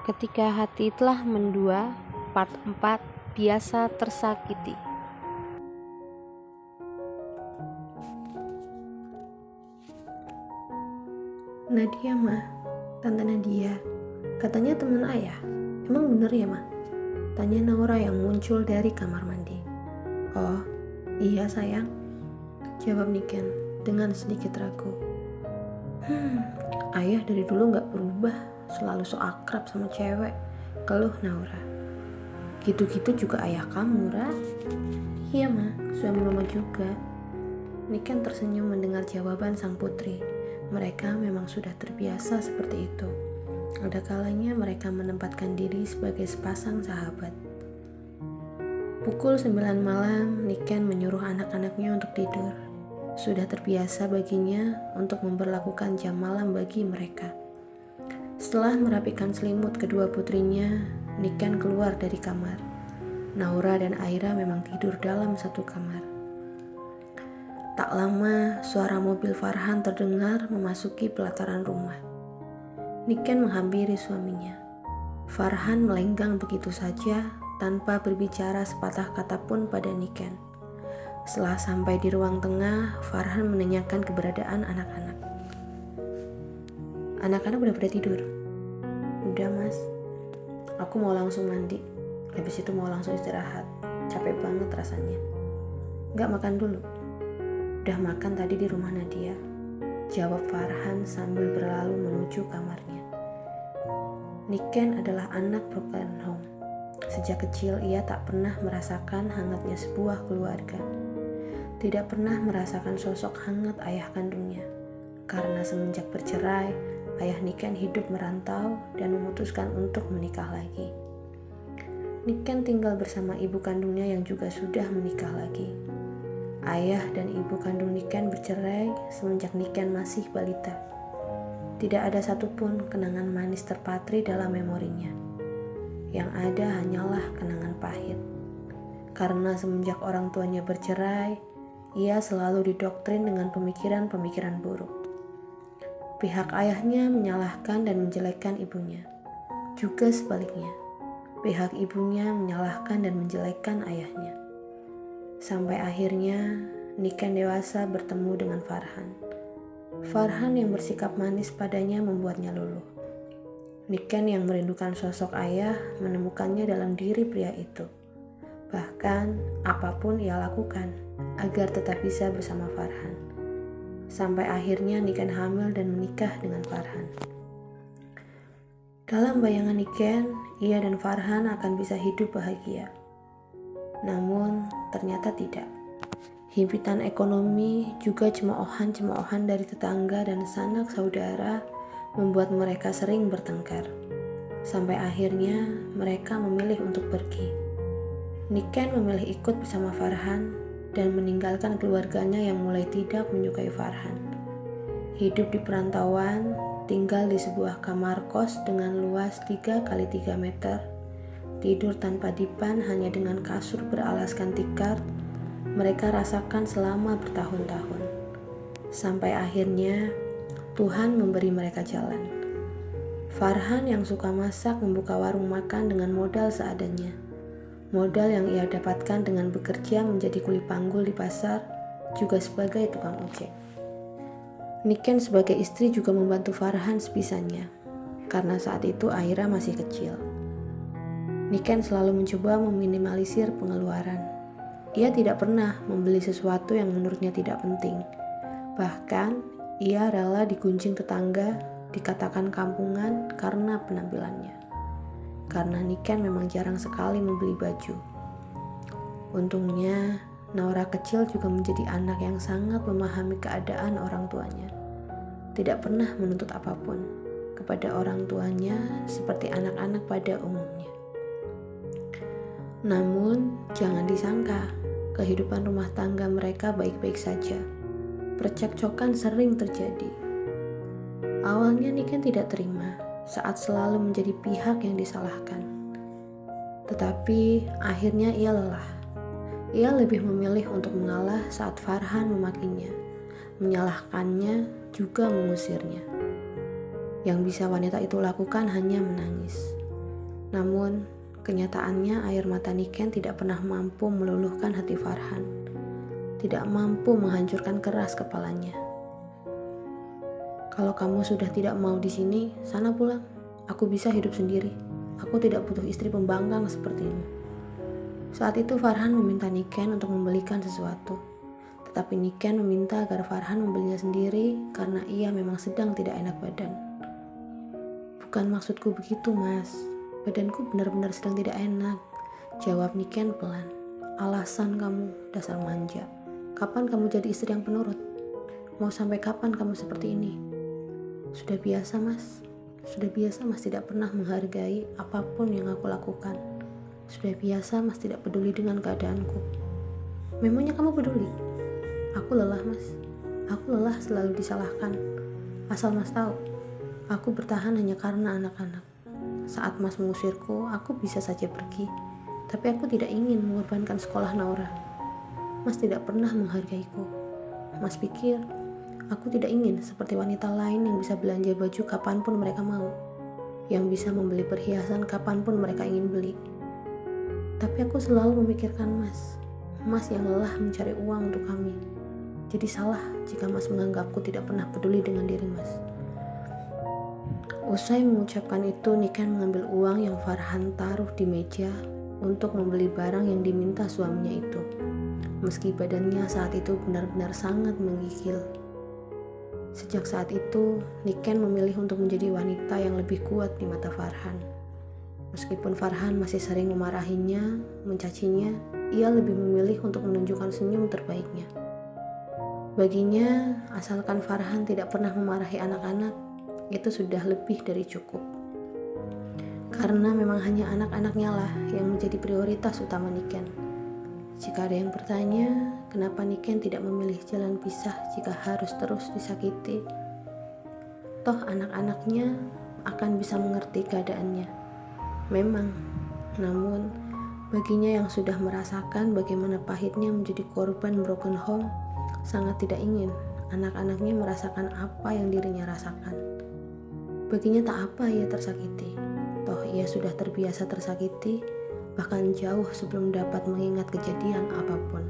Ketika hati telah mendua, part 4, biasa tersakiti. Nadia mah, Tante Nadia, katanya teman ayah. Emang bener ya mah? Tanya Naura yang muncul dari kamar mandi. Oh, iya sayang, jawab Niken dengan sedikit ragu. Ayah dari dulu gak berubah, selalu so akrab sama cewek, keluh Naura. Gitu-gitu juga ayah kamu, Ra. Iya mah, suami mama juga. Niken tersenyum mendengar jawaban sang putri. Mereka memang sudah terbiasa seperti itu. Ada kalanya mereka menempatkan diri sebagai sepasang sahabat. Pukul 9 malam, Niken menyuruh anak-anaknya untuk tidur. Sudah terbiasa baginya untuk memberlakukan jam malam bagi mereka. Setelah merapikan selimut kedua putrinya, Niken keluar dari kamar. Naura dan Aira memang tidur dalam satu kamar. Tak lama, suara mobil Farhan terdengar memasuki pelataran rumah. Niken menghampiri suaminya. Farhan melenggang begitu saja tanpa berbicara sepatah kata pun pada Niken. Setelah sampai di ruang tengah, Farhan menanyakan keberadaan anak-anak. Anak-anak udah pada tidur? Udah mas, aku mau langsung mandi. Habis itu mau langsung istirahat. Capek banget rasanya. Gak makan dulu? Udah makan tadi di rumah Nadia, jawab Farhan sambil berlalu menuju kamarnya. Niken adalah anak broken home. Sejak kecil ia tak pernah merasakan hangatnya sebuah keluarga. Tidak pernah merasakan sosok hangat ayah kandungnya. Karena semenjak bercerai, ayah Niken hidup merantau dan memutuskan untuk menikah lagi. Niken tinggal bersama ibu kandungnya yang juga sudah menikah lagi. Ayah dan ibu kandung Niken bercerai semenjak Niken masih balita. Tidak ada satupun kenangan manis terpatri dalam memorinya. Yang ada hanyalah kenangan pahit. Karena semenjak orang tuanya bercerai, ia selalu didoktrin dengan pemikiran-pemikiran buruk. Pihak ayahnya menyalahkan dan menjelekkan ibunya. Juga sebaliknya, pihak ibunya menyalahkan dan menjelekkan ayahnya. Sampai akhirnya Niken dewasa bertemu dengan Farhan. Farhan yang bersikap manis padanya membuatnya luluh. Niken yang merindukan sosok ayah menemukannya dalam diri pria itu. Bahkan apapun ia lakukan agar tetap bisa bersama Farhan. Sampai akhirnya Niken hamil dan menikah dengan Farhan. Dalam bayangan Niken, ia dan Farhan akan bisa hidup bahagia. Namun ternyata tidak. Himpitan ekonomi juga cemoohan-cemoohan dari tetangga dan sanak saudara membuat mereka sering bertengkar. Sampai akhirnya mereka memilih untuk pergi. Niken memilih ikut bersama Farhan dan meninggalkan keluarganya yang mulai tidak menyukai Farhan. Hidup di perantauan, tinggal di sebuah kamar kos dengan luas 3x3 meter, tidur tanpa dipan hanya dengan kasur beralaskan tikar, mereka rasakan selama bertahun-tahun. Sampai akhirnya Tuhan memberi mereka jalan. Farhan yang suka masak membuka warung makan dengan modal seadanya. Modal yang ia dapatkan dengan bekerja menjadi kuli panggul di pasar, juga sebagai tukang ojek. Niken sebagai istri juga membantu Farhan sebisanya, karena saat itu Aira masih kecil. Niken selalu mencoba meminimalisir pengeluaran. Ia tidak pernah membeli sesuatu yang menurutnya tidak penting. Bahkan, ia rela digunjing tetangga, dikatakan kampungan karena penampilannya. Karena Niken memang jarang sekali membeli baju. Untungnya, Naura kecil juga menjadi anak yang sangat memahami keadaan orang tuanya. Tidak pernah menuntut apapun kepada orang tuanya seperti anak-anak pada umumnya. Namun, jangan disangka, kehidupan rumah tangga mereka baik-baik saja. Percekcokan sering terjadi. Awalnya Niken tidak terima saat selalu menjadi pihak yang disalahkan. Tetapi akhirnya ia lelah. Ia lebih memilih untuk mengalah saat Farhan memakinya, menyalahkannya, juga mengusirnya. Yang bisa wanita itu lakukan hanya menangis. Namun, kenyataannya air mata Niken tidak pernah mampu meluluhkan hati Farhan. Tidak mampu menghancurkan keras kepalanya. Kalau kamu sudah tidak mau di sini, sana pulang. Aku bisa hidup sendiri. Aku tidak butuh istri pembangkang sepertimu. Saat itu Farhan meminta Niken untuk membelikan sesuatu. Tetapi Niken meminta agar Farhan membelinya sendiri karena ia memang sedang tidak enak badan. Bukan maksudku begitu, Mas. Badanku benar-benar sedang tidak enak. Jawab Niken pelan. Alasan kamu, dasar manja. Kapan kamu jadi istri yang penurut? Mau sampai kapan kamu seperti ini? Sudah biasa, Mas. Sudah biasa Mas tidak pernah menghargai apapun yang aku lakukan. Sudah biasa Mas tidak peduli dengan keadaanku. Memangnya kamu peduli? Aku lelah, Mas. Aku lelah selalu disalahkan. Asal Mas tahu, aku bertahan hanya karena anak-anak. Saat Mas mengusirku, aku bisa saja pergi. Tapi aku tidak ingin mengorbankan sekolah Naura. Mas tidak pernah menghargaiku. Mas pikir, aku tidak ingin seperti wanita lain yang bisa belanja baju kapanpun mereka mau. Yang bisa membeli perhiasan kapanpun mereka ingin beli. Tapi aku selalu memikirkan Mas. Mas yang lelah mencari uang untuk kami. Jadi salah jika Mas menganggapku tidak pernah peduli dengan diri Mas. Usai mengucapkan itu, Niken mengambil uang yang Farhan taruh di meja untuk membeli barang yang diminta suaminya itu. Meski badannya saat itu benar-benar sangat menggigil. Sejak saat itu, Niken memilih untuk menjadi wanita yang lebih kuat di mata Farhan. Meskipun Farhan masih sering memarahinya, mencacinya, ia lebih memilih untuk menunjukkan senyum terbaiknya. Baginya, asalkan Farhan tidak pernah memarahi anak-anak, itu sudah lebih dari cukup. Karena memang hanya anak-anaknya lah yang menjadi prioritas utama Niken. Jika ada yang bertanya, kenapa Niken tidak memilih jalan pisah jika harus terus disakiti? Toh anak-anaknya akan bisa mengerti keadaannya. Memang, namun baginya yang sudah merasakan bagaimana pahitnya menjadi korban broken home, sangat tidak ingin anak-anaknya merasakan apa yang dirinya rasakan. Baginya tak apa ia tersakiti. Toh ia sudah terbiasa tersakiti, bahkan jauh sebelum dapat mengingat kejadian apapun.